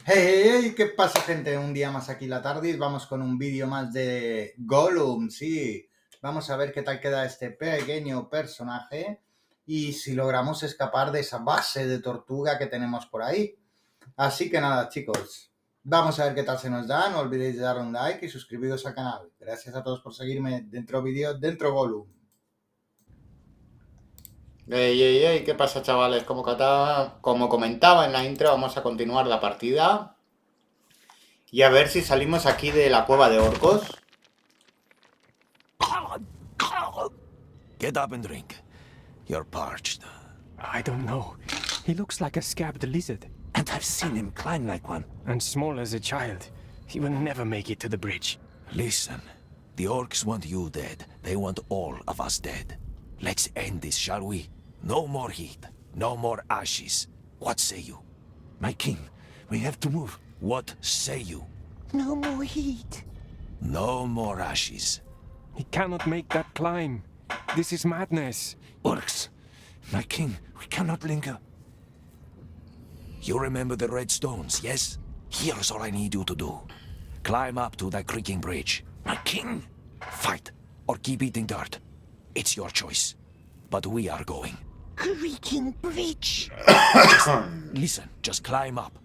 Hey, ¿qué pasa, gente? Un día más aquí la tarde. Vamos con un vídeo más de Gollum, sí. Vamos a ver qué tal queda este pequeño personaje y si logramos escapar de esa base de tortuga que tenemos por ahí. Así que nada, chicos, vamos a ver qué tal se nos da. No olvidéis de darle un like y suscribiros al canal. Gracias a todos por seguirme dentro vídeo, dentro Gollum. ¿Qué pasa, chavales? Como comentaba en la intro, vamos a continuar la partida. Y a ver si salimos aquí de la cueva de orcos. Get up and drink. You're parched. I don't know. He looks like a scabbed lizard. And I've seen him climb like one. And small as a child. He will never make it to the bridge. Listen, the orcs want you dead. They want all of us dead. Let's end this, shall we? No more heat. No more ashes. What say you? My king, we have to move. What say you? No more heat. No more ashes. He cannot make that climb. This is madness. Orcs, my king, we cannot linger. You remember the red stones, yes? Here's all I need you to do. Climb up to that creaking bridge. My king! Fight, or keep eating dirt. It's your choice. But we are going. Creaking bridge. Listen, just climb up.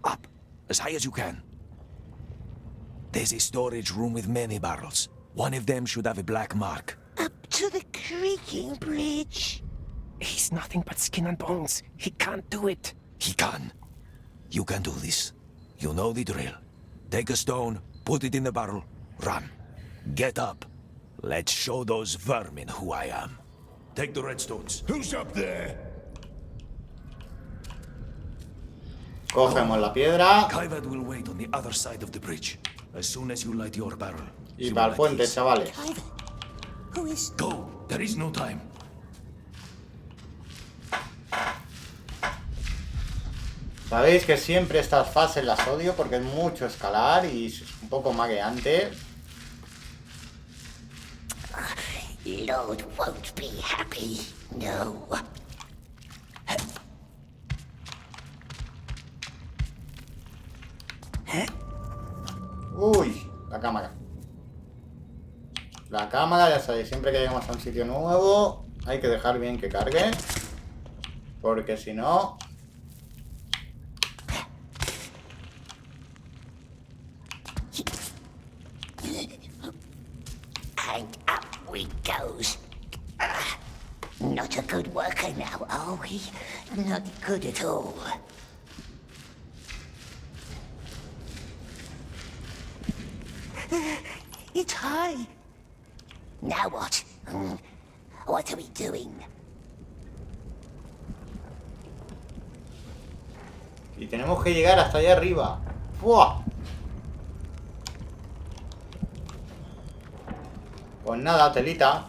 Up, as high as you can. There's a storage room with many barrels. One of them should have a black mark. Up to the creaking bridge. He's nothing but skin and bones. He can't do it. He can. You can do this. You know the drill. Take a stone, put it in the barrel, run. Get up. Let's show those vermin who I am. Take the red stones. Who's up there? Cogemos la piedra Kaivad will wait on the other side of the bridge. As soon as you light your barrel. y he para will el puente, light his. chavales. Private. Who is... Go. There is no time. Sabéis que siempre estas fases las odio porque es mucho escalar y es un poco magueante. Lord won't be happy. No. Uy, la cámara. La cámara, ya sabéis, siempre que lleguemos a un sitio nuevo hay que dejar bien que cargue, porque si no... And up we goes. Not a good worker now, are we? Not good at all. It's high. Now what? What are we doing? Y tenemos que llegar hasta allá arriba. ¡Fua! Pues nada, telita.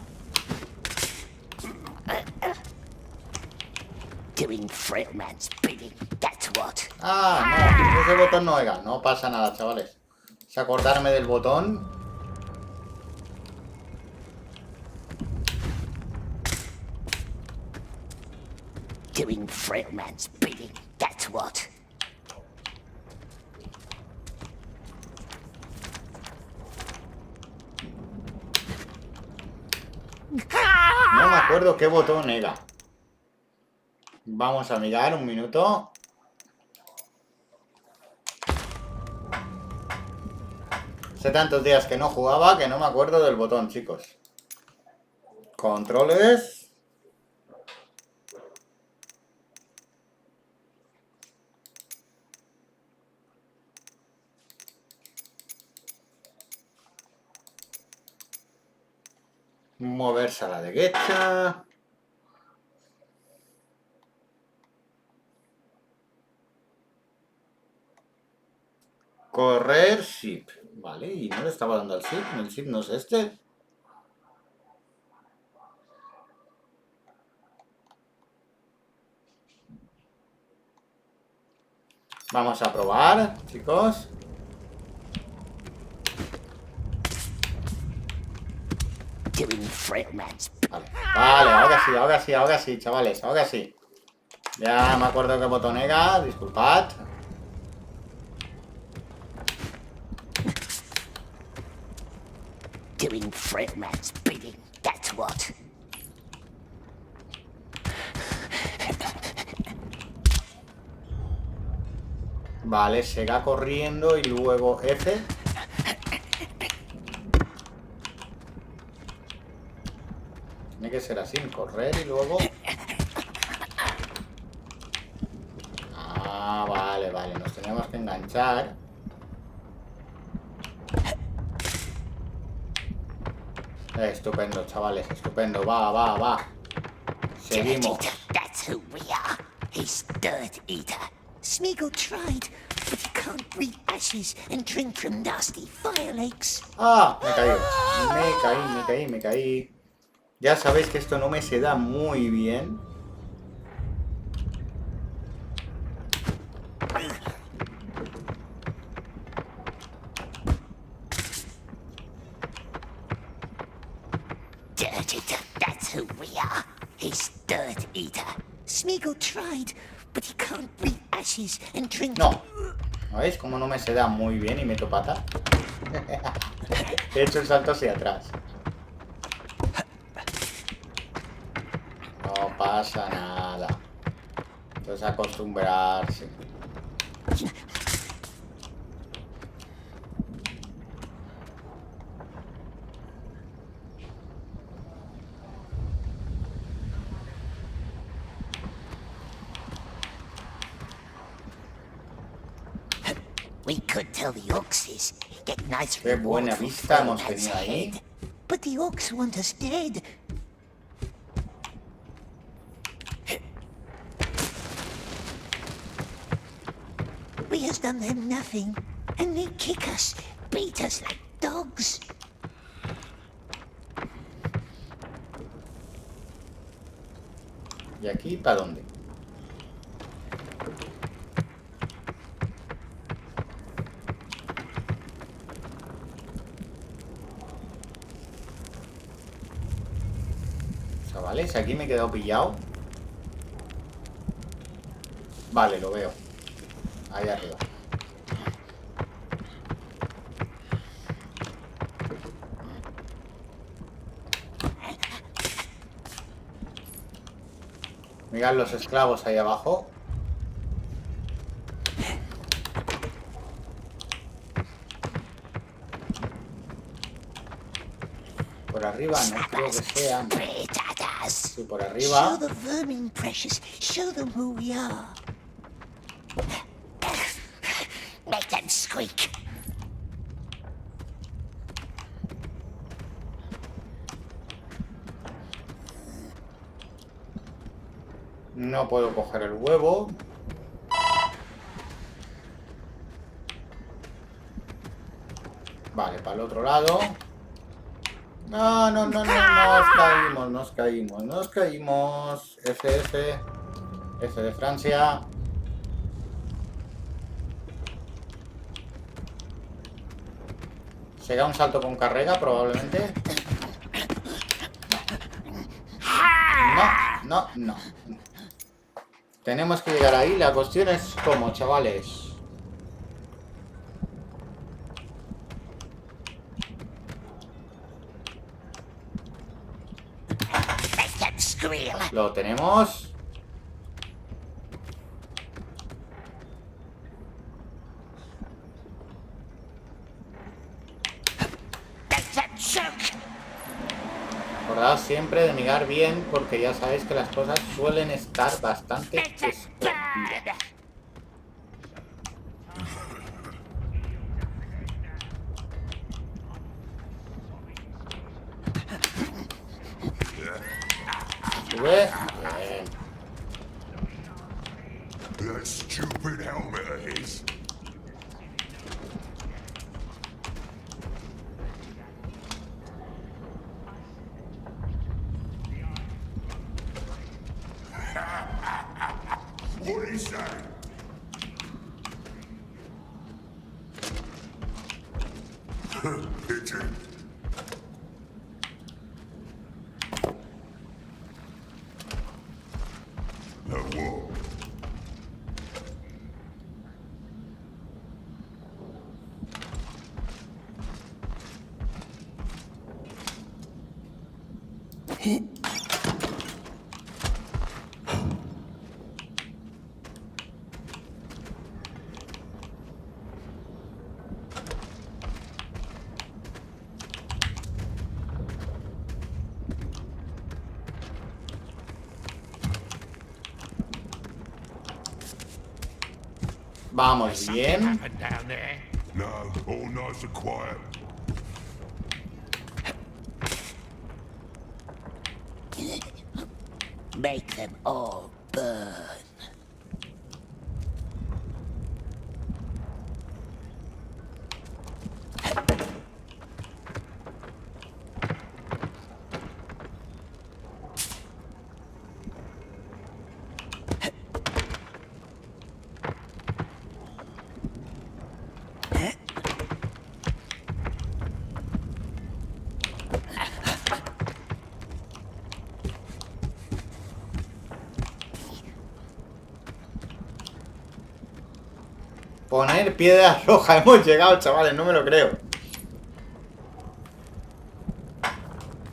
Doing Frailman's bidding, that's what. Ah, no, ese botón no era. No pasa nada, chavales. Es acordarme del botón. Doing Frailman's bidding, that's what. No me acuerdo qué botón era. Vamos a mirar un minuto. Hace tantos días que no jugaba que no me acuerdo del botón, chicos. Controles. Moverse a la derecha. Correr, ship. Vale, y no le estaba dando al ship. El ship no es este. Vamos a probar, chicos. Doing Frailman's. Vale, ahora sí, chavales, ahora sí. Ya me acuerdo qué botón era, disculpad. doing Fredman's bidding, that's what. Vale, Sega corriendo y luego F. Tiene que ser así, correr y luego... Ah, vale, vale, nos tenemos que enganchar. Estupendo, chavales, estupendo. Va, va, va. Seguimos. Dirt Eater, that's who we are. He's Dirt Eater. Smeagol tried, but he can't breathe ashes and drink from nasty fire lakes. Ah, me caí. Me caí. Ya sabéis que esto no me se da muy bien. Dirt Eater, that's who we are. He's Dirt Eater. Smeagol tried, but he can't breathe ashes and drink... No. ¿No veis cómo no me se da muy bien y meto pata? He hecho el salto hacia atrás. No pasa nada. Entonces acostumbrarse. We could tell the Orcs get nice Qué buena reward for vista hemos Fredman's tenido ahí. head. But the Orcs want us dead. We has done them nothing, and they kick us, beat us like dogs. ¿Y aquí para dónde? Chavales, aquí me he quedado pillado. Vale, lo veo. Ahí arriba. Mirad los esclavos ahí abajo. Por arriba no creo que sea. Sí, por arriba. Show the vermin, precious. Show them who we are. Make them squeak. No puedo coger el huevo. Vale, para el otro lado. No, nos caímos. F de Francia. Será un salto con carrera, probablemente. No. Tenemos que llegar ahí. La cuestión es cómo, chavales. Make them squeal. Lo tenemos. Make them choke. Recordad siempre de mirar bien porque ya sabéis que las cosas suelen estar bastante Make them escondidas. burn. Sube. Bien. That stupid helmet of his. What is that? Pigeon. Whoa. Vamos bien. No, all nice and quiet. Make them all burn. Poner piedra roja. Hemos llegado, chavales, no me lo creo.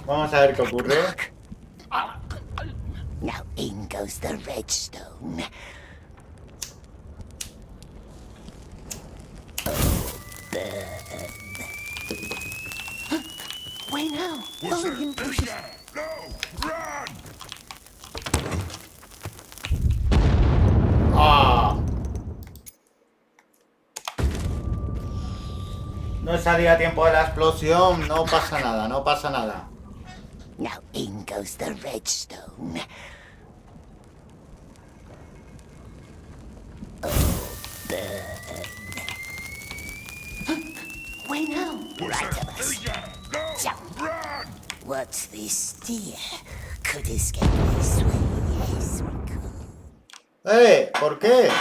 Vamos a ver qué ocurre. Now in goes the redstone. Wait now. What's Follow him, that? Who's pushes. that? No! Run! ¡Ah! No salía a tiempo de la explosión. No pasa nada, no pasa nada. Now in goes the redstone. Wait now. What's Right that? of us. Who's that? No! Jump. Run! What's this dear? Could escape this way. Yes, we could. ¿Por qué?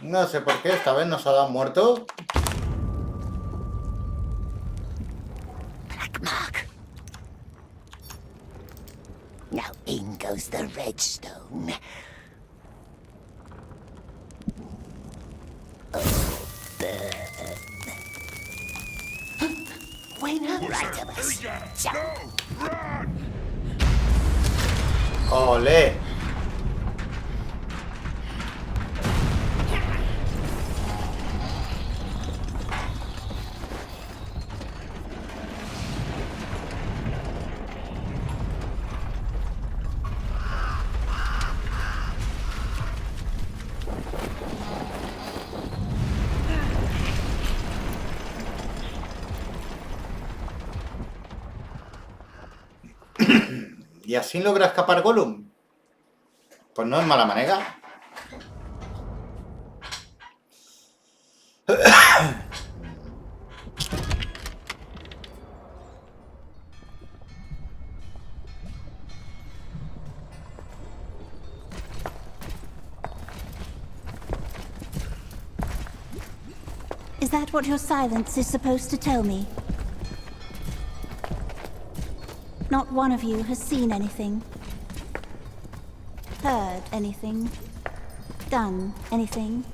No sé por qué, esta vez nos ha dado muerto. Black mark. Now in goes the redstone. Wait now. What's Right that? of us. Who's that? Jump. No! Run! ¡Olé! ¿Y así logra escapar Gollum? Pues no es mala manera. Is that what your silence is supposed to tell me? Not one of you has seen anything, heard anything, done anything.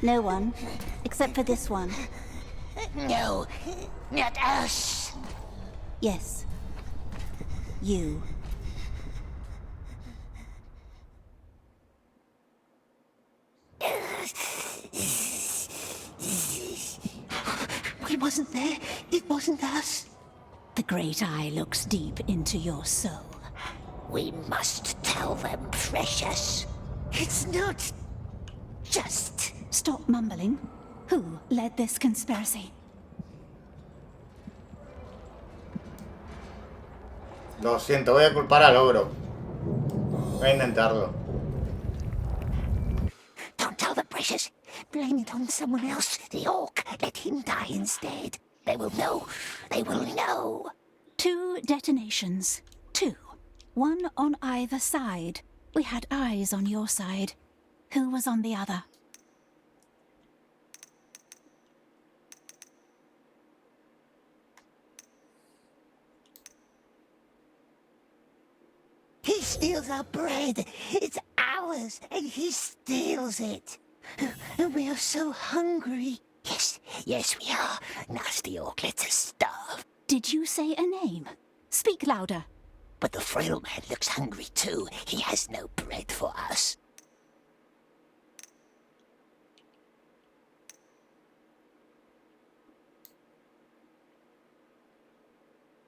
No one, except for this one. No, not us. Yes. You. We wasn't there. It wasn't us. The great eye looks deep into your soul. We must tell them, precious. It's not just. Stop mumbling. Who led this conspiracy? Lo siento, voy a culpar al ogro. Voy a intentarlo. Don't tell the precious. Blame it on someone else. The orc. Let him die instead. They will know. They will know. 2 detonations. 2. One on either side. We had eyes on your side. Who was on the other? He steals our bread. It's our ours, and he steals it. And we are so hungry. Yes, we are. Nasty orc lets us starve. Did you say a name? Speak louder. But the frail man looks hungry too. He has no bread for us.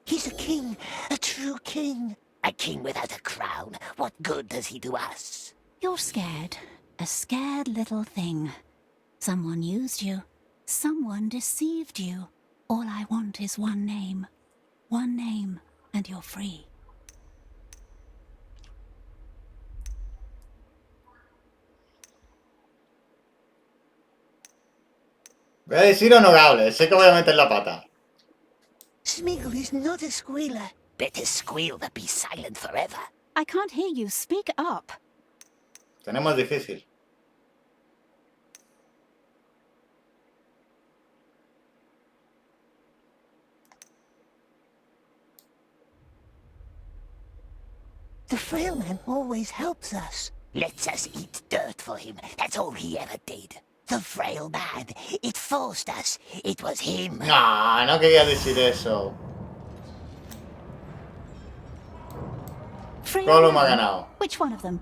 He's a king, a true king. A king without a crown. What good does he do us? You're scared. A scared little thing. Someone used you. Someone deceived you. All I want is one name. One name, and you're free. Voy a decir honorable, sé que voy a meter la pata. Smeagol is not a squealer. Better squeal than be silent forever. I can't hear you. Speak up. Tenemos difícil. The frail man always helps us. Lets us eat dirt for him. That's all he ever did. The frail man. It forced us. It was him. No, no quería decir eso. Free Gollum ha man? ganado. Which one of them?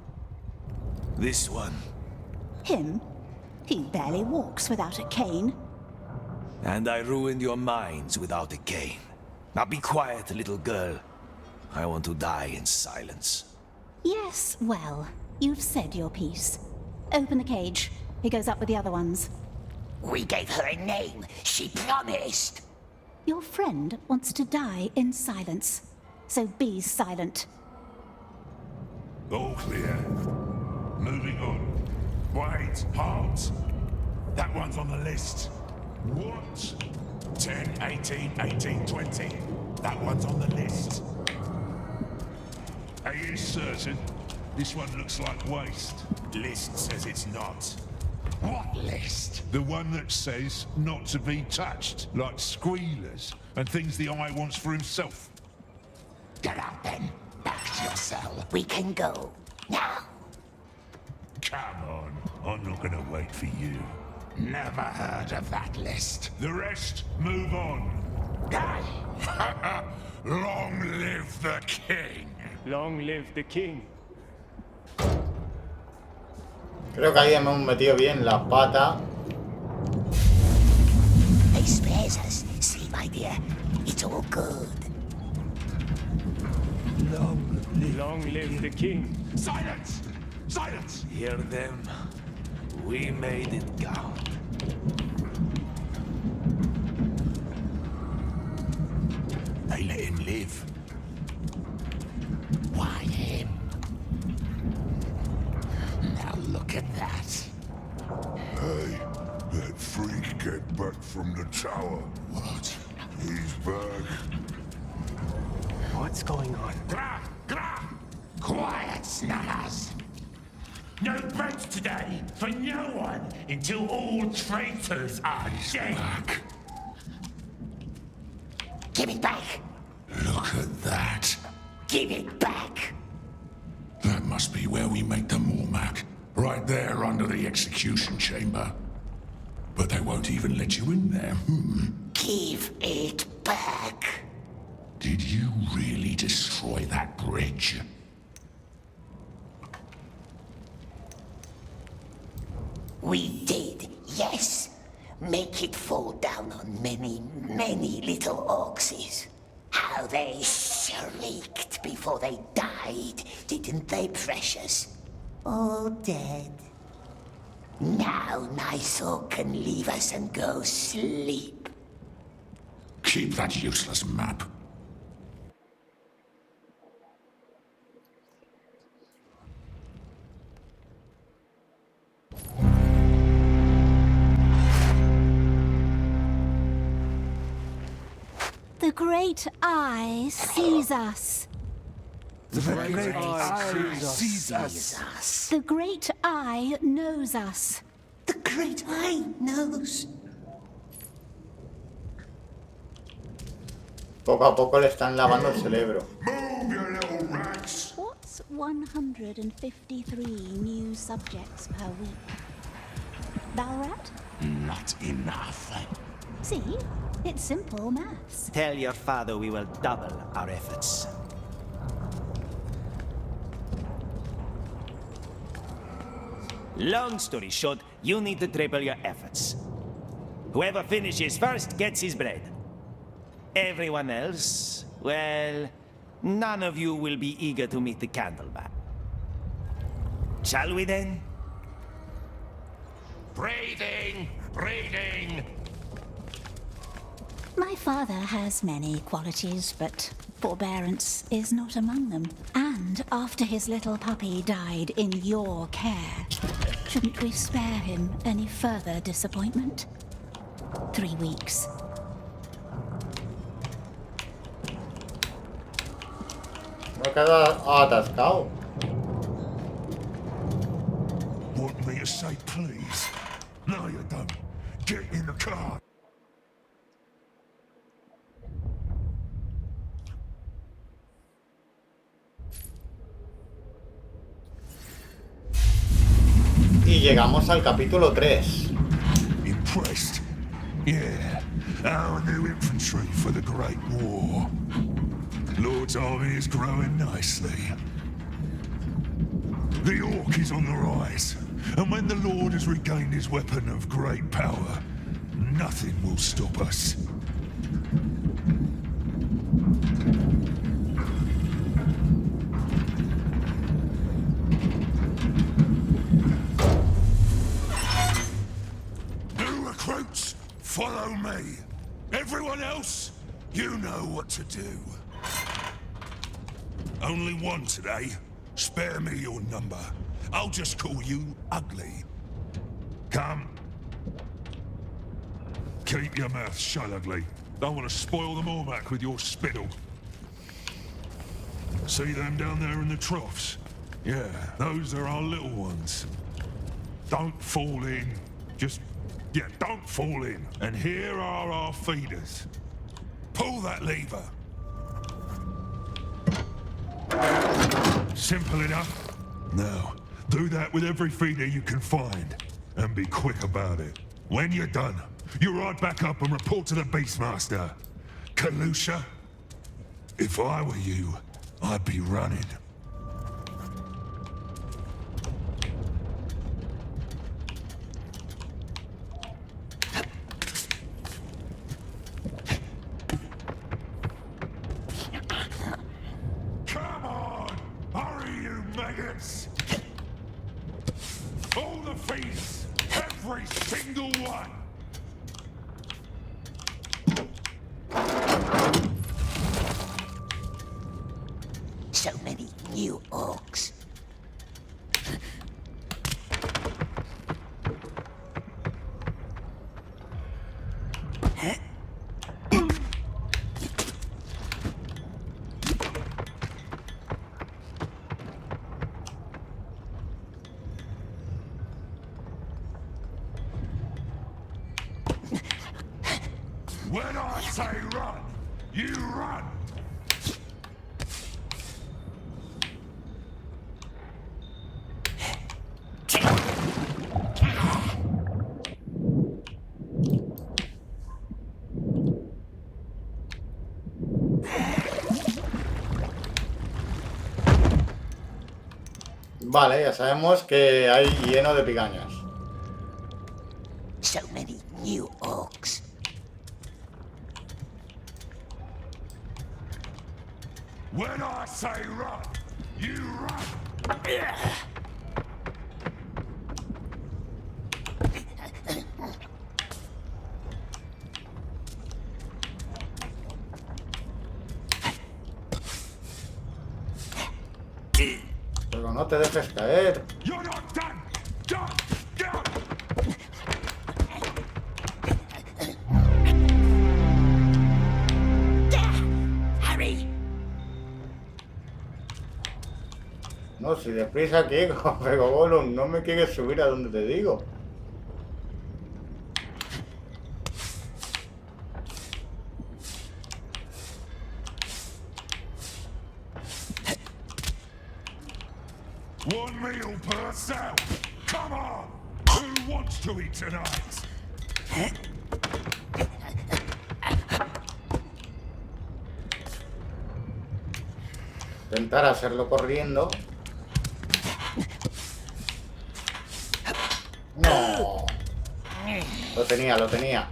This one. Him? He barely walks without a cane. And I ruined your minds without a cane. Now be quiet, little girl. I want to die in silence. Yes, well, you've said your piece. Open the cage. He goes up with the other ones. We gave her a name. She promised. Your friend wants to die in silence. So be silent. All clear. Moving on. Wait, halt. That one's on the list. What? 10, 18, 18, 20. That one's on the list. Are you certain? This one looks like waste. List says it's not. What list? The one that says not to be touched, like squealers and things the eye wants for himself. Get out then. Back to your cell. We can go. Now. Come on, I'm not gonna wait for you. Never heard of that list. The rest, move on. Long live the king. Long live the king. Creo que ahí hemos metido bien la pata. They spares us. See, my dear, it's all good. Long live the king. Silence! Silence! Hear them? We made it count. They let him live. Why him? Now look at that. Hey, that freak get back from the tower. What? He's back. What's going on? Grah! Grah! Quiet, snuggers! No bread today for no one until all traitors are dead. Back. Give it back. Look at that. Give it back. That must be where we make the Mormac. Right there under the execution chamber. But they won't even let you in there. Give it back. Did you really destroy that bridge? We did, yes. Make it fall down on many, many little orcses. How they shrieked before they died, didn't they, precious? All dead. Now Niceor can leave us and go sleep. Keep that useless map. The great eye sees us. The great eye sees us. The great eye knows us. The great eye knows. Poco a poco le están lavando el cerebro. Move, you little rats! What's 153 new subjects per week. Balrat? Not enough. See? It's simple maths. Tell your father we will double our efforts. Long story short, you need to triple your efforts. Whoever finishes first gets his bread. Everyone else, well, none of you will be eager to meet the candleman. Shall we then? Breathing! Breathing! My father has many qualities, but forbearance is not among them. And after his little puppy died in your care, shouldn't we spare him any further disappointment? 3 weeks. Me he quedado atascado. Want me to say please? No, you don't. Get in the car. Y llegamos al capítulo 3. Impressed? Yeah. Our new infantry for the Great War. Lord's army is growing nicely. The Orc is on the rise, and when the Lord has regained his weapon of great power, nothing will stop us. New recruits, follow me. Everyone else, you know what to do. Only one today. Spare me your number. I'll just call you Ugly. Come. Keep your mouth shut, Ugly. Don't want to spoil the Mormac with your spittle. See them down there in the troughs? Yeah, those are our little ones. Don't fall in. Yeah, don't fall in. And here are our feeders. Pull that lever. Simple enough. Now, do that with every feeder you can find. And be quick about it. When you're done, you ride back up and report to the Beastmaster. Kalusha, if I were you, I'd be running. Come on! Hurry, you maggots! All the feasts! Every single one! So many new orcs. When I say run, you run! Vale, ya sabemos que hay lleno de picañas. So many new orcs. When I say run, you run! Pero no te dejes caer. You're not done! Done! Done! Hurry! No, si deprisa aquí, Juego Gollum, no me quieres subir a donde te digo. One meal per cell. Come on. Who wants to eat tonight? Intentar hacerlo corriendo. No. Lo tenía, lo tenía.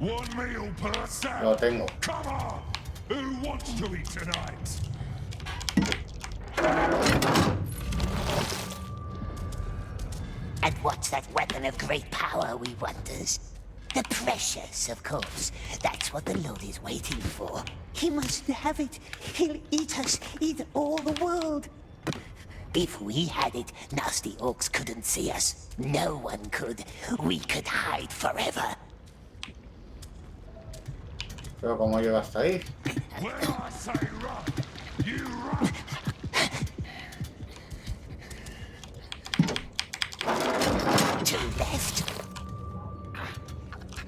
One meal per cell. Lo tengo. Come on. Who wants to eat tonight? And what's that weapon of great power, we wonders? The precious, of course. That's what the Lord is waiting for. He must have it. He'll eat us, eat all the world. If we had it, nasty orcs couldn't see us. No one could. We could hide forever. Pero ¿cómo llega hasta ahí? When I say run, you run. To left.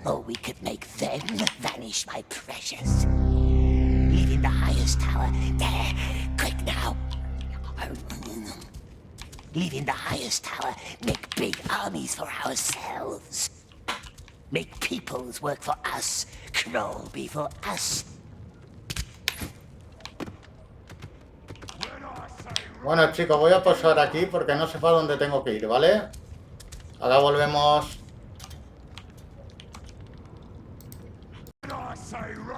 Or we could make them vanish, my precious. Leaving the highest tower. There, quick now. Leaving the highest tower, make big armies for ourselves. Make peoples work for us, crawl before us. Bueno, chicos, voy a pasar aquí porque no sé para dónde tengo que ir, ¿vale? Ahora volvemos.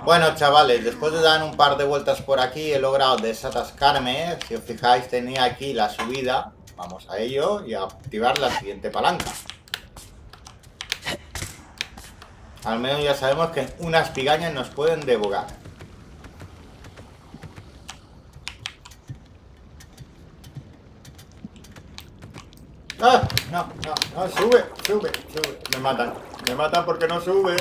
Bueno, chavales, después de dar un par de vueltas por aquí he logrado desatascarme. Si os fijáis, tenía aquí la subida. Vamos a ello y a activar la siguiente palanca. Al menos ya sabemos que unas pigañas nos pueden devorar. ¡Ah! No, sube. Me matan porque no sube.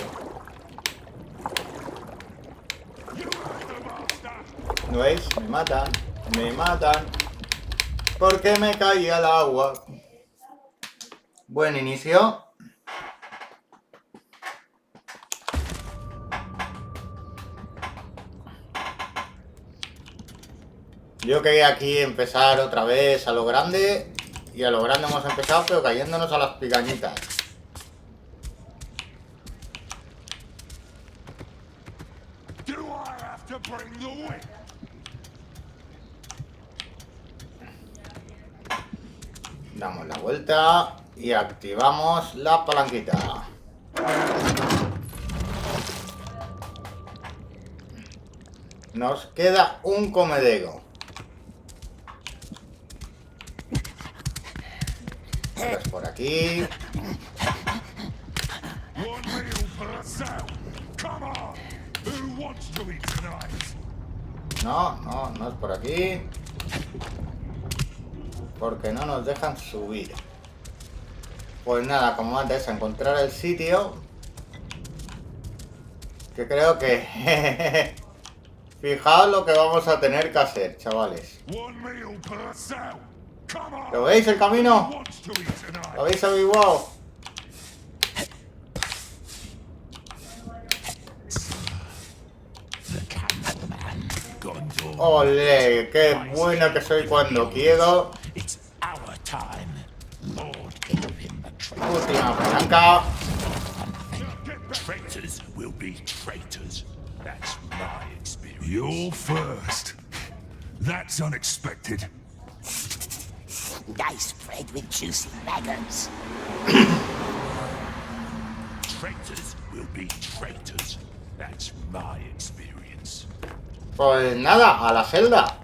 ¿No veis? Me matan. Porque me caí al agua. Buen inicio. Yo quería aquí empezar otra vez a lo grande. Y a lo grande hemos empezado, pero cayéndonos a las picañitas. Damos la vuelta y activamos la palanquita. Nos queda un comedero. Pues por aquí. No es por aquí. Porque no nos dejan subir. Pues nada, como antes, a encontrar el sitio. Que creo que... Fijaos lo que vamos a tener que hacer, chavales. ¿Lo veis el camino? ¿Lo habéis averiguado? ¡Olé! ¡Qué bueno que soy cuando quiero! Última palanca. You're first. That's unexpected. Nice bread with juicy maggots. Traitors will be traitors. That's my experience. Pues nada, a la celda.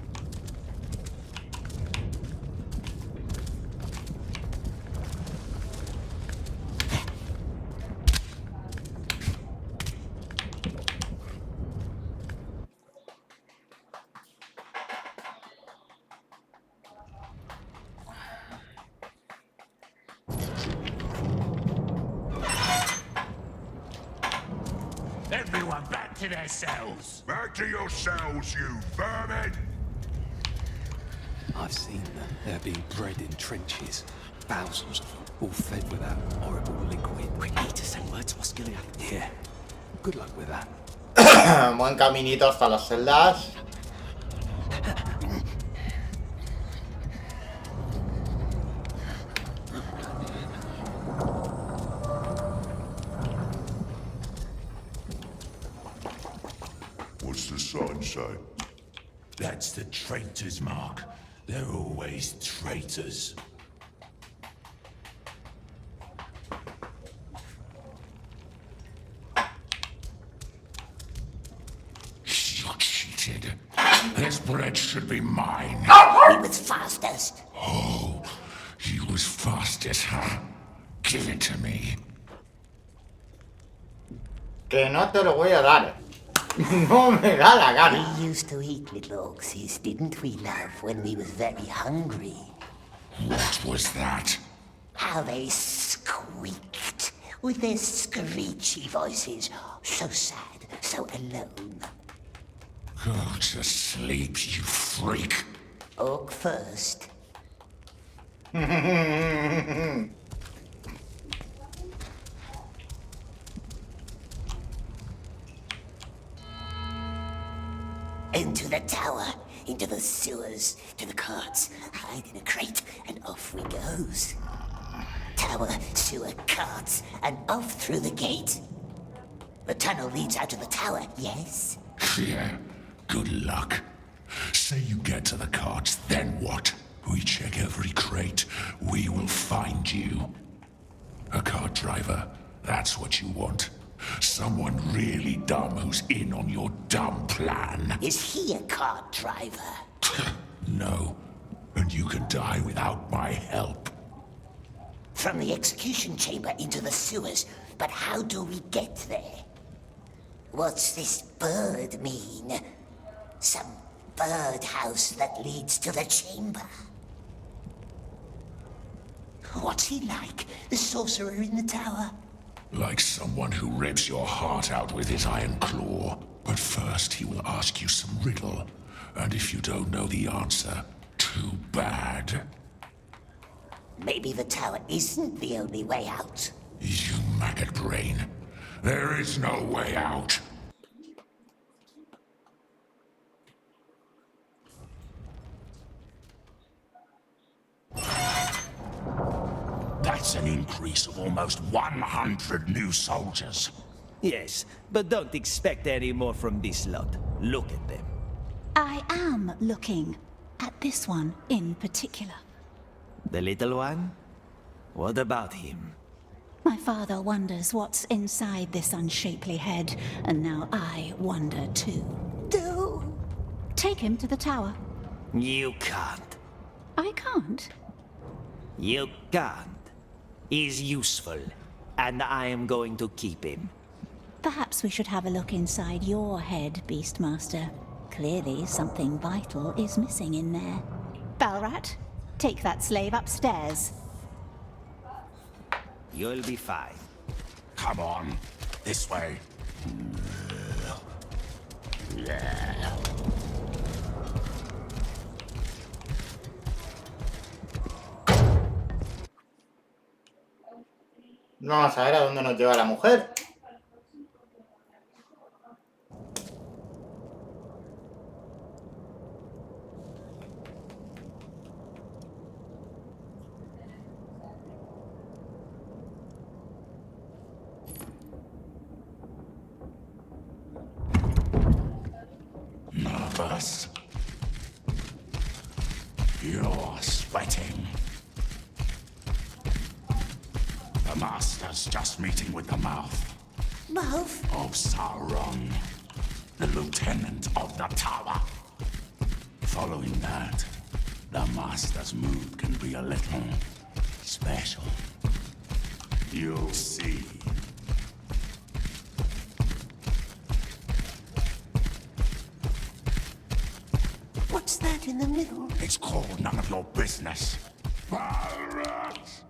Everyone back to their cells. Back to your cells, you vermin! I've seen them. They're being bred in trenches. Thousands of them, all fed with that horrible liquid. We need to send word to Osculia. Yeah. Good luck with that. Buen caminito hasta las celdas. What's the sign say? That's the traitor's mark. They're always traitors. You cheated. This bread should be mine. He was fastest. Oh, he was fastest, huh? Give it to me. Que no te lo voy a dar. No me da la gana. We used to eat little oxes, didn't we, love, when we was very hungry? What was that? How they squeaked with their screechy voices. So sad, so alone. Go to sleep, you freak. Orc first. Into the tower, into the sewers, to the carts, hide in a crate, and off we goes. Tower, sewer, carts, and off through the gate. The tunnel leads out to the tower, yes? Yeah, good luck. Say you get to the carts, then what? We check every crate. We will find you. A cart driver, that's what you want. Someone really dumb who's in on your dumb plan. Is he a cart driver? No, and you can die without my help. From the execution chamber into the sewers, but how do we get there? What's this bird mean? Some birdhouse that leads to the chamber? What's he like, the sorcerer in the tower? Like someone who rips your heart out with his iron claw. But first he will ask you some riddle. And if you don't know the answer, too bad. Maybe the tower isn't the only way out. You maggot brain. There is no way out. That's an increase of almost 100 new soldiers. Yes, but don't expect any more from this lot. Look at them. I am looking at this one in particular. The little one? What about him? My father wonders what's inside this unshapely head, and now I wonder too. Do. Take him to the tower. You can't. I can't. You can't. He's useful, and I am going to keep him. Perhaps we should have a look inside your head, Beastmaster. Clearly something vital is missing in there. Balrat, take that slave upstairs. You'll be fine. Come on, this way. Vamos a ver a dónde nos lleva la mujer. Nervous? You're sweating. The Master's just meeting with the mouth Mouth? of Sauron, the Lieutenant of the Tower. Following that, the Master's mood can be a little special. You'll see. What's that in the middle? It's called none of your business. Pirate!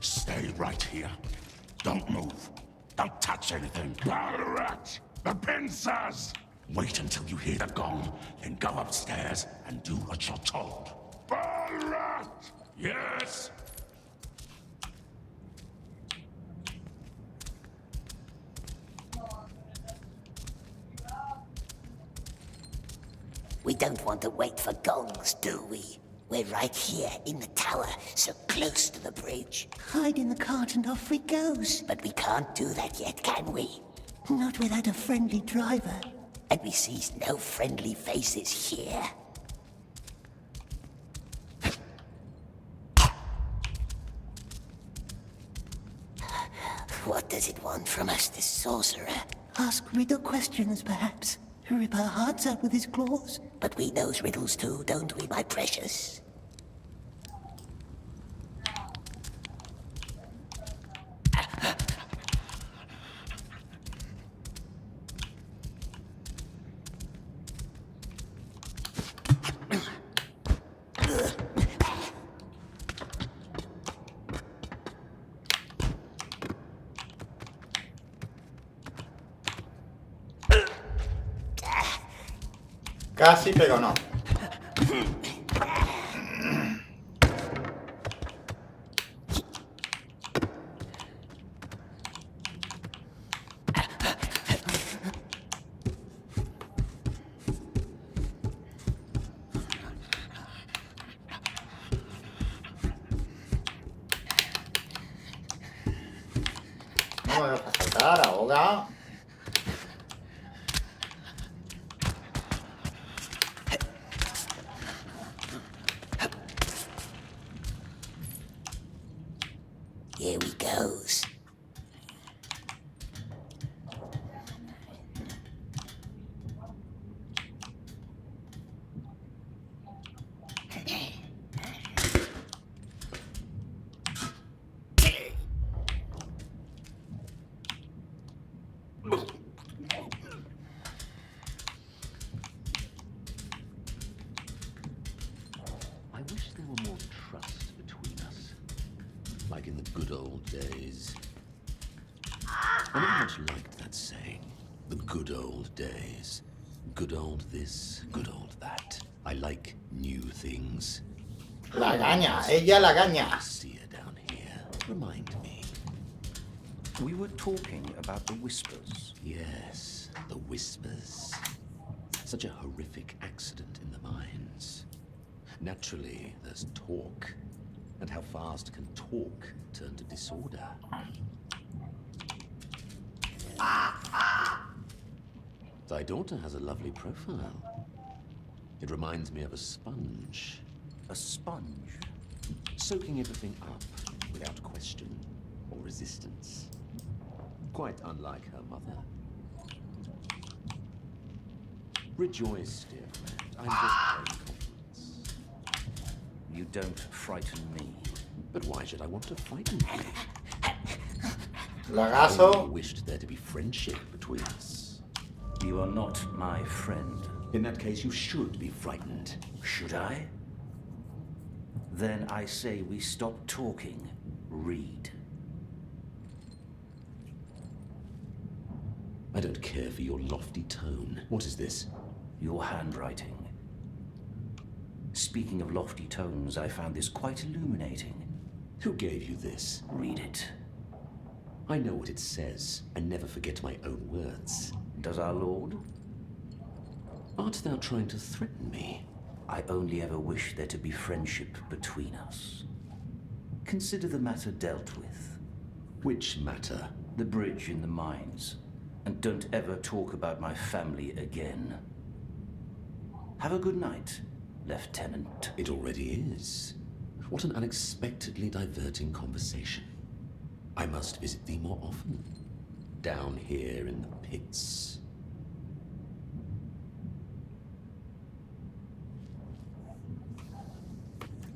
Stay right here. Don't move. Don't touch anything. Pirate! The pincers! Wait until you hear the gong, then go upstairs and do what you're told. Ballarat! Yes? We don't want to wait for gongs, do we? We're right here in the tower, so close to the bridge. Hide in the cart and off we goes. But we can't do that yet, can we? Not without a friendly driver. And we sees no friendly faces here. What does it want from us, this sorcerer? Ask riddle questions, perhaps. Rip our hearts out with his claws. But we knows riddles too, don't we, my precious? Casi, pero no. No me deja saltar ahora. Here we goes. I wish there were more trust between us. Like in the good old days. I never much liked that saying. The good old days. Good old this, good old that. I like new things. La gaña, ella la gaña. I see her down here. Remind me. We were talking about the whispers. Yes, the whispers. Such a horrific accident in the mines. Naturally, there's talk. And how fast can talk turn to disorder? Thy daughter has a lovely profile. It reminds me of a sponge. A sponge? Soaking everything up without question or resistance. Quite unlike her mother. Rejoice, dear friend. I'm just paying compliments. You don't frighten me. But why should I want to frighten you? I Lagazo. wished there to be friendship between us. You are not my friend. In that case, you should be frightened. Should I? Then I say we stop talking. Read. I don't care for your lofty tone. What is this? Your handwriting. Speaking of lofty tones, I found this quite illuminating. Who gave you this? Read it. I know what it says. I never forget my own words. Does our Lord? Art thou trying to threaten me? I only ever wish there to be friendship between us. Consider the matter dealt with. Which matter? The bridge in the mines. And don't ever talk about my family again. Have a good night, Lieutenant. It already is. What an unexpectedly diverting conversation. I must visit thee more often. Down here in the pits.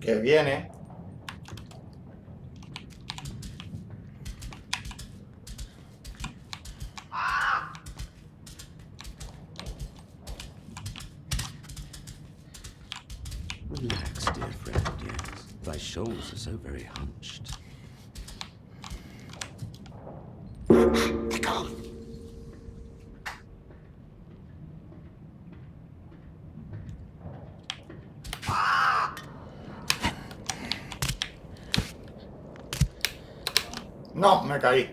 Que viene. Relax, dear friend, yes. Thy shoulders are so very hunched. No, me caí.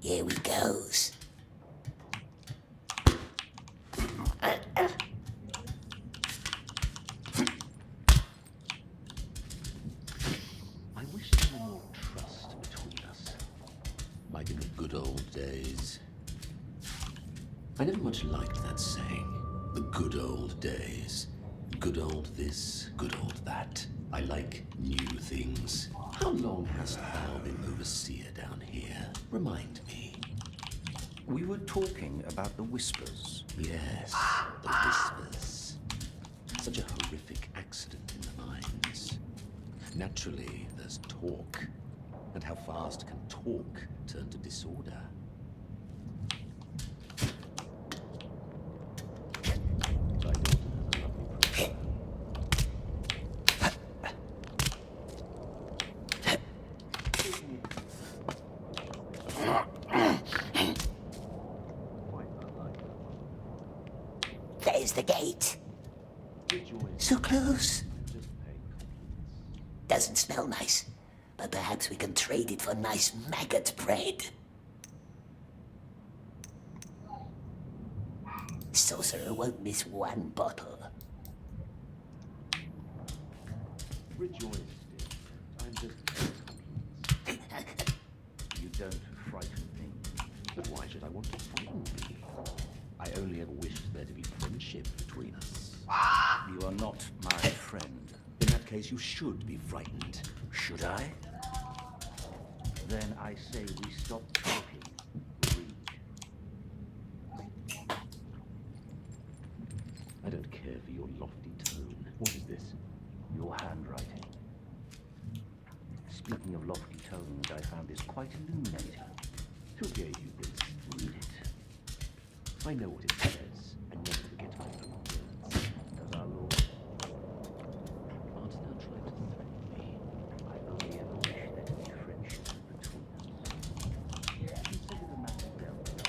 Here we goes. I wish there were more trust between us. Like in the good old days. I never much liked that saying. The good old days. Good old this, good old that. I like new things. How long hast thou been overseer down here? Remind me. We were talking about the whispers. Yes, the whispers. Such a horrific accident in the mines. Naturally, there's talk. And how fast can talk turn to disorder? Thy daughter has a lovely profile. There's the gate. So close. Doesn't smell nice, but perhaps we can trade it for nice maggot bread. Sorcerer won't miss one bottle. Rejoice, dear. I'm just You don't frighten me. But why should I want to frighten thee? I only ever wished there to be friendship between us. You are not my friend. In that case, you should be frightened. Should I? Then I say we stop talking. Read. I don't care for your lofty tone. What is this? Your handwriting. Speaking of lofty tones, I found this quite illuminating. Who gave you this? Read it. I know what it says, and never forget my own words. Does our Lord? Art thou trying to threaten me? I only ever wish there to be friendship between us. Consider the matter dealt with.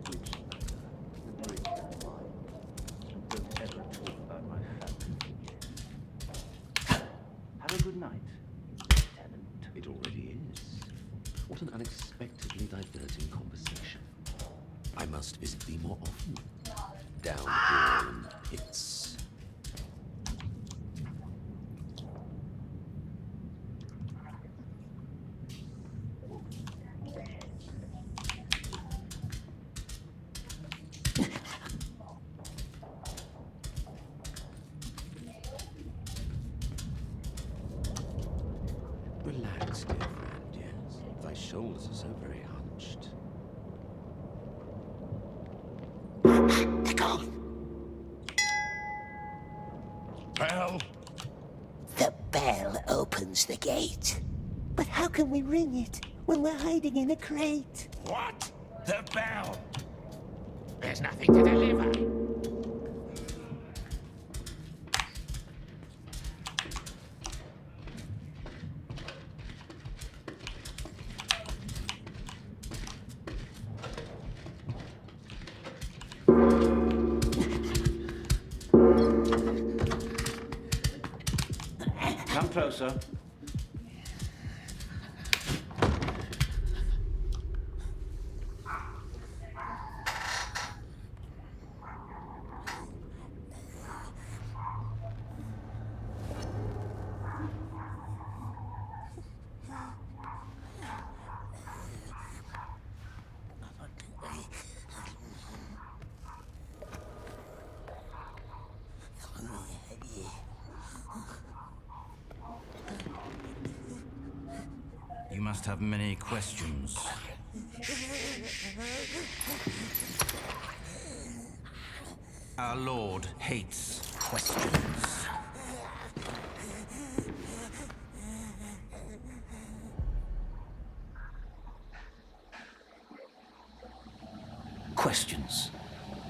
Which matter? The bridge and mine. And don't ever talk about my family again. Have a good night, Lieutenant. It already is. What an unexpectedly diverting conversation. I must visit thee more often. Down here in the pits. Relax, dear friend, yes. Thy shoulders are so very hunched. They're gone. Bell! The bell opens the gate. But how can we ring it when we're hiding in a crate? What? The bell! There's nothing to deliver. Come closer. You must have many questions. Our Lord hates questions. Questions.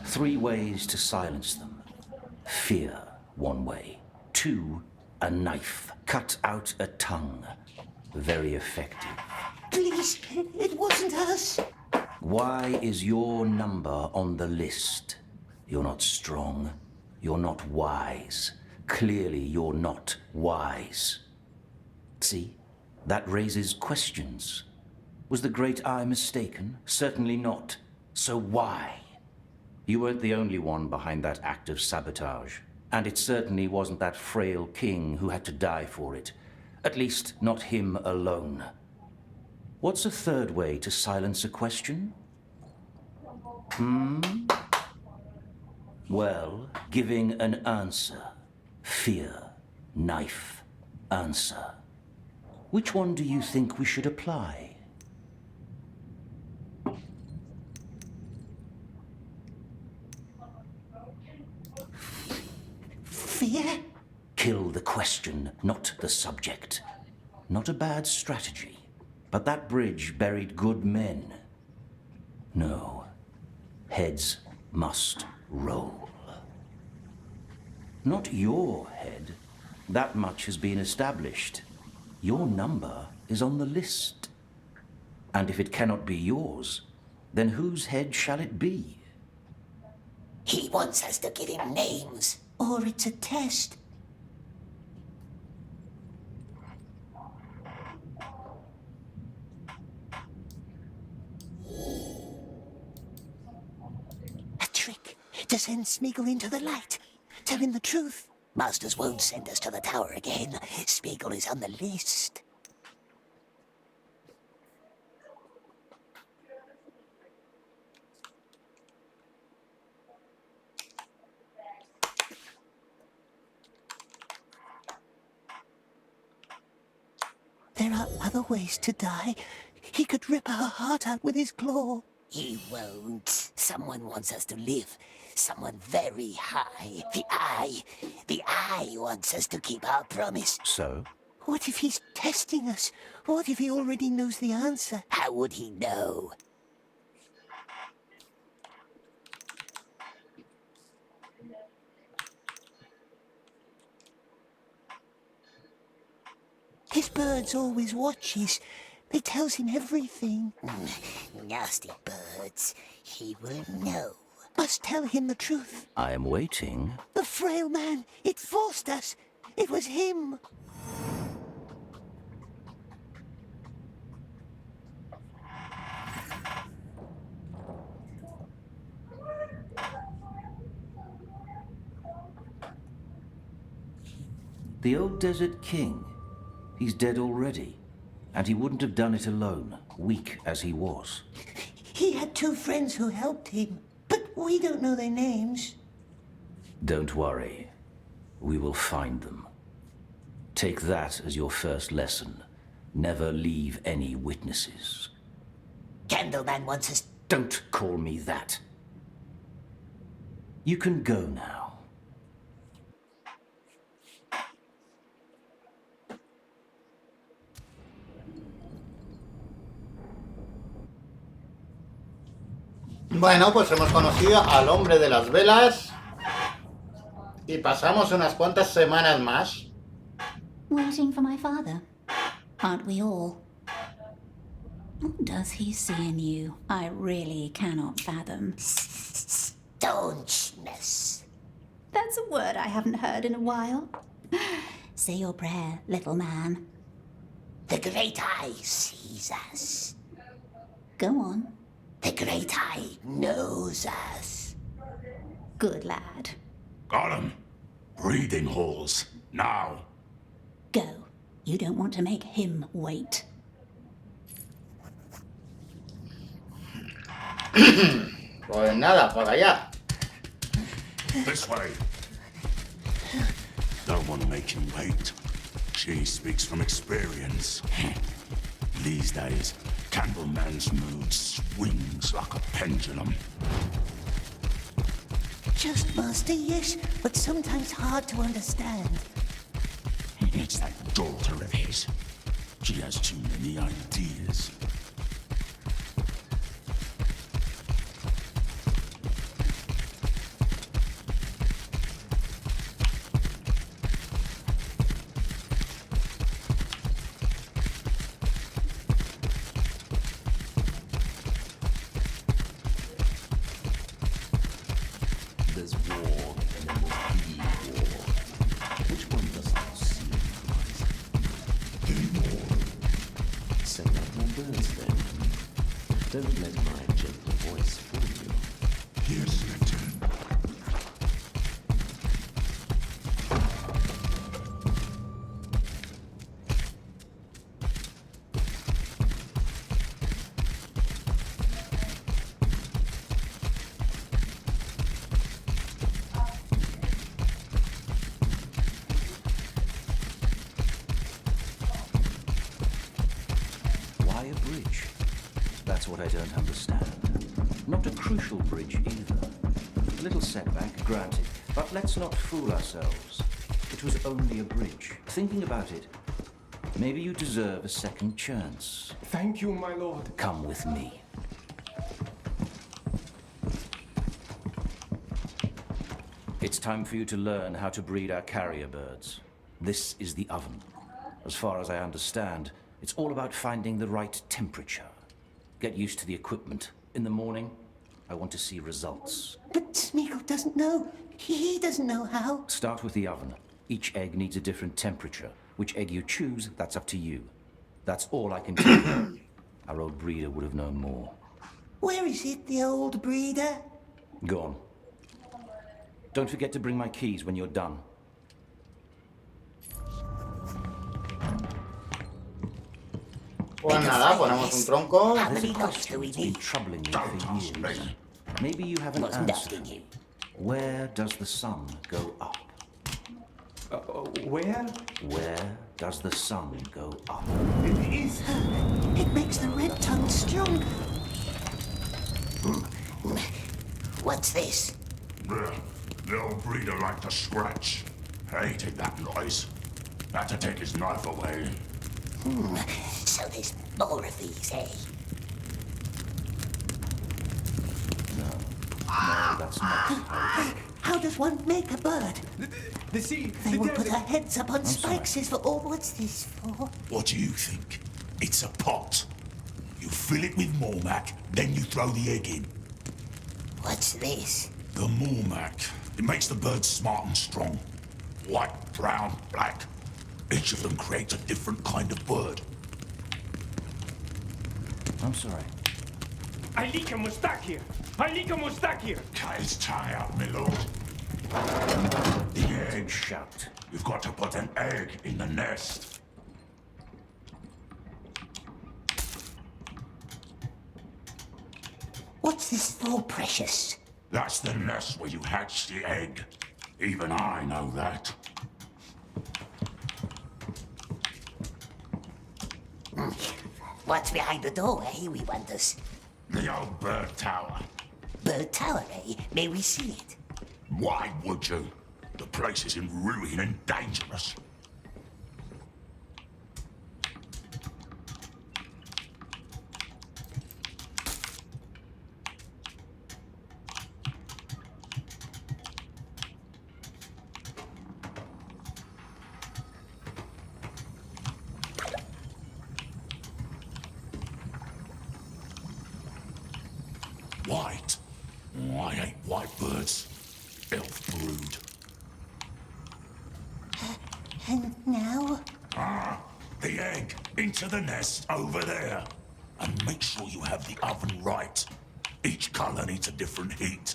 3 ways to silence them. Fear, 1 way. 2, a knife. Cut out a tongue. Very effective. Please, it wasn't us. Why is your number on the list? You're not strong. You're not wise. Clearly, you're not wise. See? That raises questions. Was the Great Eye mistaken? Certainly not. So why? You weren't the only one behind that act of sabotage. And it certainly wasn't that frail king who had to die for it. At least, not him alone. What's a third way to silence a question? Well, giving an answer. Fear, knife, answer. Which one do you think we should apply? Fear? Kill the question, not the subject. Not a bad strategy. But that bridge buried good men. No. Heads must roll. Not your head. That much has been established. Your number is on the list. And if it cannot be yours, then whose head shall it be? He wants us to give him names, or it's a test. A trick to send Smeagol into the light. Tell him the truth. Masters won't send us to the tower again. Smeagol is on the list. There are other ways to die. He could rip our heart out with his claw. He won't. Someone wants us to live. Someone very high. The Eye wants us to keep our promise. So? What if he's testing us? What if he already knows the answer? How would he know? His birds always watches. They tells him everything. Nasty birds. He will know. Must tell him the truth. I am waiting. The frail man. It forced us. It was him. The old desert king. He's dead already. And he wouldn't have done it alone, weak as he was. He had two friends who helped him, but we don't know their names. Don't worry. We will find them. Take that as your first lesson. Never leave any witnesses. Candleman wants us... Don't call me that. You can go now. Bueno, pues hemos conocido al hombre de las velas y pasamos unas cuantas semanas más. Waiting for my father. Aren't we all? What does he see in you? I really cannot fathom. Staunchness. That's a word I haven't heard in a while. Say your prayer, little man. The Great Eye sees us. Go on. The Great Eye knows us. Good lad. Gollum, breathing holes, now. Go. You don't want to make him wait. Pues nada, por allá. This way. Don't want to make him wait. She speaks from experience. These days, Candleman's mood swings like a pendulum. Just Master, yes, but sometimes hard to understand. It's that daughter of his. She has too many ideas. Which one does not seem wise? Send out more birds then. Don't let my gentle voice fool you. Yes, Lieutenant. Why a bridge? That's what I don't understand. Not a crucial bridge either. A little setback, granted, but let's not fool ourselves. It was only a bridge. Thinking about it, maybe you deserve a second chance. Thank you, my lord. Come with me. It's time for you to learn how to breed our carrier birds. This is the oven. As far as I understand, it's all about finding the right temperature. Get used to the equipment. In the morning, I want to see results. But Smeagol doesn't know. He doesn't know how. Start with the oven. Each egg needs a different temperature. Which egg you choose, that's up to you. That's all I can tell you. Our old breeder would have known more. Where is it, the old breeder? Go on. Don't forget to bring my keys when you're done. Pues nada, ponemos un tronco. How There's many a knobs question do we that's been need? troubling me for years. Maybe you have an What's answer. nothing you? Where does the sun go up? Where? Where does the sun go up? It is. It makes the red tongue stronger. What's this? The old breeder liked to scratch. Hated that noise. Had to take his knife away. So there's more of these, eh? No, that's not how it How does one make a bird? The sea. They The will put desert. our heads up on sorry. spikes is for all. What's this for? What do you think? It's a pot. You fill it with Mormac, then you throw the egg in. What's this? The Mormac. It makes the bird smart and strong. White, brown, black. Each of them creates a different kind of bird. I'm sorry. I like a mustakir. I like a mustakir. Cut his tongue out, my lord. The egg. Shout. You've got to put an egg in the nest. What's this for, precious? That's the nest where you hatch the egg. Even I know that. What's behind the door, eh? We wonders. The old bird tower. Bird tower, eh? May we see it? Why would you? The place is in ruin and dangerous. White? Oh, I hate white birds. Elf brood. And now? The egg into the nest over there. And make sure you have the oven right. Each color needs a different heat.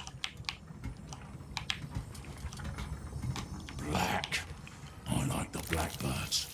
Black. I like the blackbirds.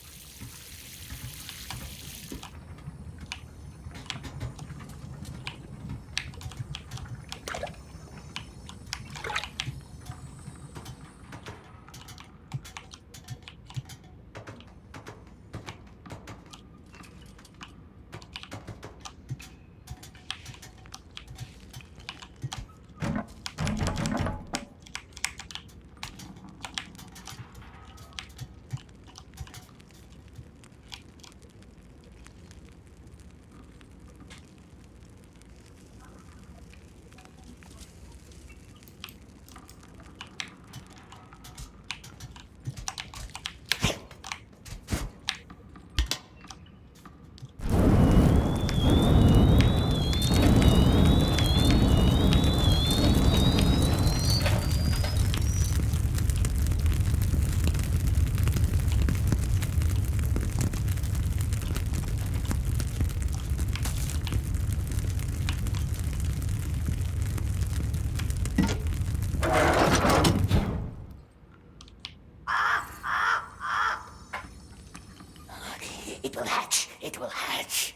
It will hatch. It will hatch.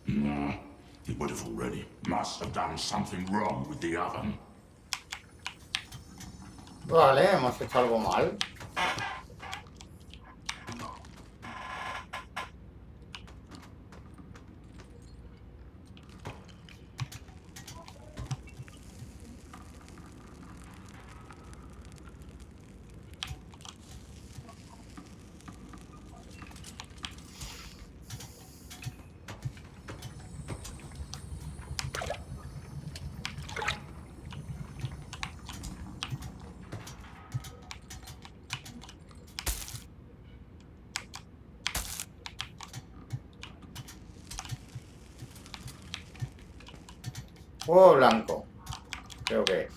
No, it would have already. Must have done something wrong with the oven. Vale, hemos hecho algo mal. Fuego blanco, creo que es.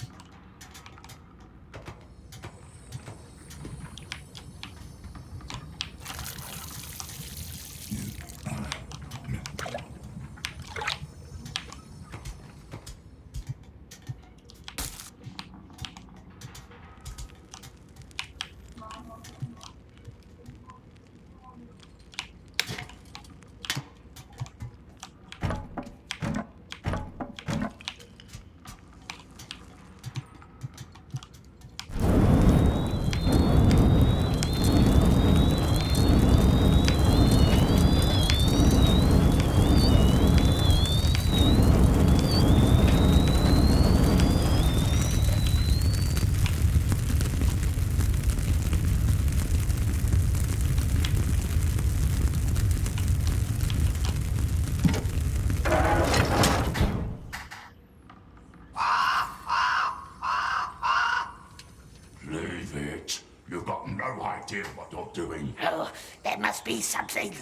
Leave it. You've got no idea what you're doing. Oh, there must be something.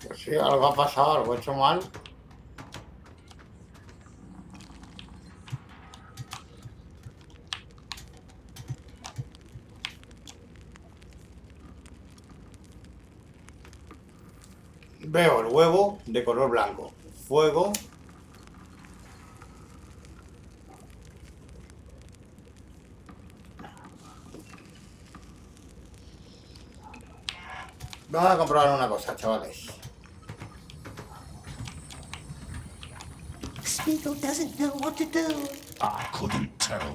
Pues sí, algo ha pasado, algo he hecho mal. Veo el huevo de color blanco. Fuego. Vamos a comprobar una cosa, chavales. Smeagol doesn't know what to do. I couldn't tell.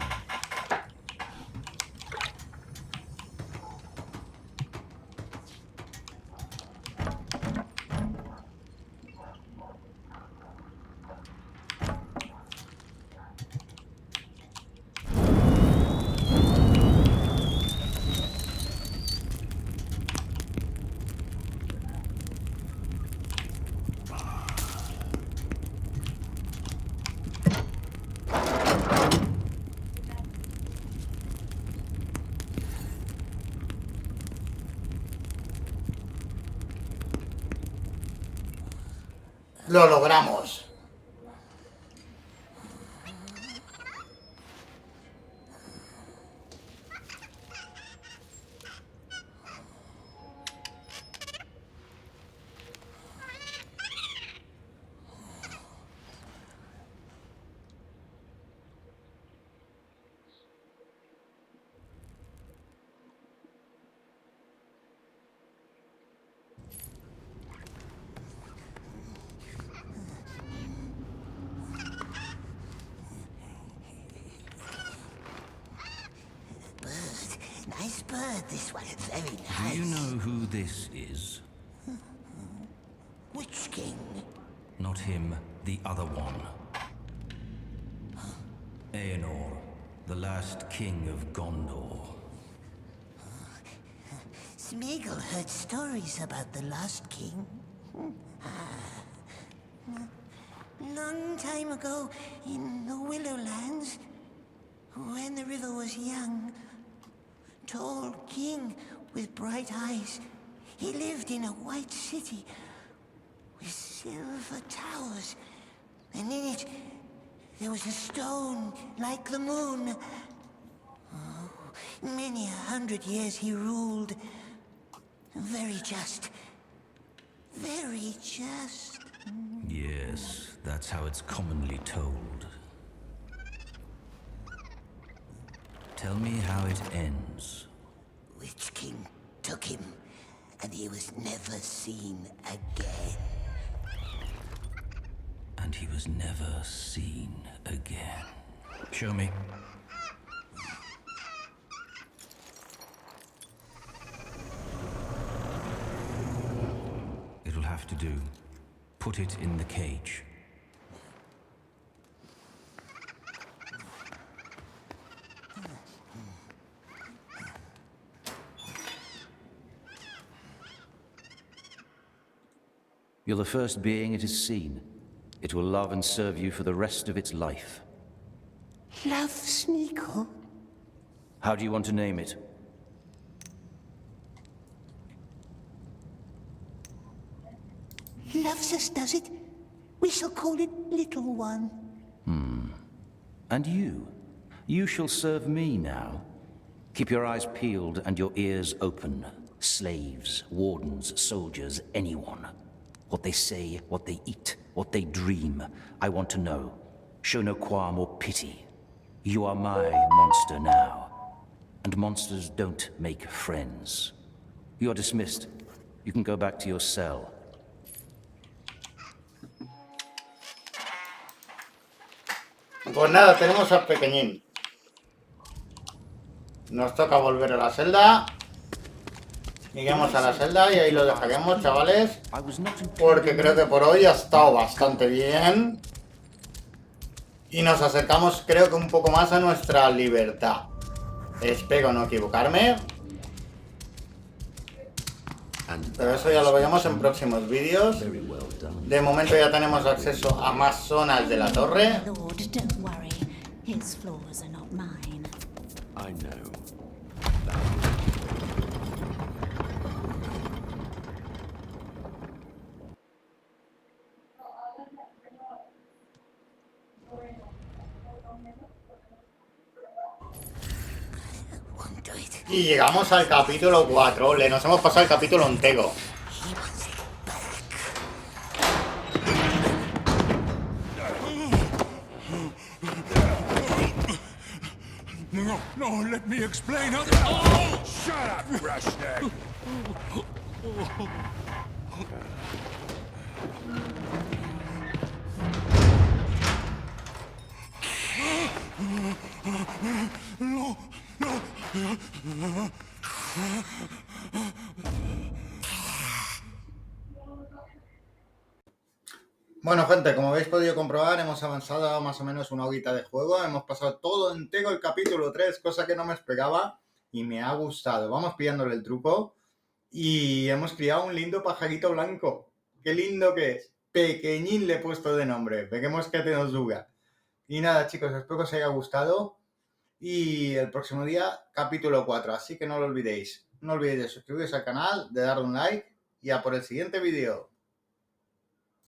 Lo logramos. Nice bird, this one. Very Do nice. you know who this is? Which king? Not him, the other one. Aenor, the last king of Gondor. Smeagol heard stories about the lost king. Long time ago, in the Willowlands, when the river was young, tall king with bright eyes, he lived in a white city with silver towers, and in it there was a stone like the moon. Oh, many 100 years he ruled. Very just. Very just. Yes, that's how it's commonly told. Tell me how it ends. Which king took him? and he was never seen again. And he was never seen again. Show me. It'll have to do. Put it in the cage. You're the first being it has seen. It will love and serve you for the rest of its life. Love Sneeko? How do you want to name it? Loves us, does it? We shall call it Little One. And you? You shall serve me now. Keep your eyes peeled and your ears open. Slaves, wardens, soldiers, anyone. What they say, what they eat, what they dream, I want to know. Show no qualm or pity. You are my monster now. And monsters don't make friends. You are dismissed. You can go back to your cell. Pues nada, tenemos al pequeñín. Nos toca volver a la celda. Lleguemos a la celda y ahí lo dejaremos, chavales. Porque creo que por hoy ha estado bastante bien. Y nos acercamos, creo que un poco más a nuestra libertad. Espero no equivocarme. Pero eso ya lo veremos en próximos vídeos. De momento ya tenemos acceso a más zonas de la torre. Lord, don't worry. His flaws are not mine. I know. Y llegamos al capítulo 4. Nos hemos pasado el capítulo entero. No, let me explain. Oh, shut up, brushneck. Bueno, gente, como habéis podido comprobar, hemos avanzado más o menos una horita de juego. Hemos pasado todo entero el capítulo 3, cosa que no me esperaba y me ha gustado. Vamos pillándole el truco y hemos criado un lindo pajarito blanco. ¡Qué lindo que es! Pequeñín le he puesto de nombre. Veremos qué te nos dura. Y nada, chicos, espero que os haya gustado. Y el próximo día, capítulo 4. Así que no lo olvidéis. No olvidéis de suscribiros al canal, de darle un like y a por el siguiente vídeo.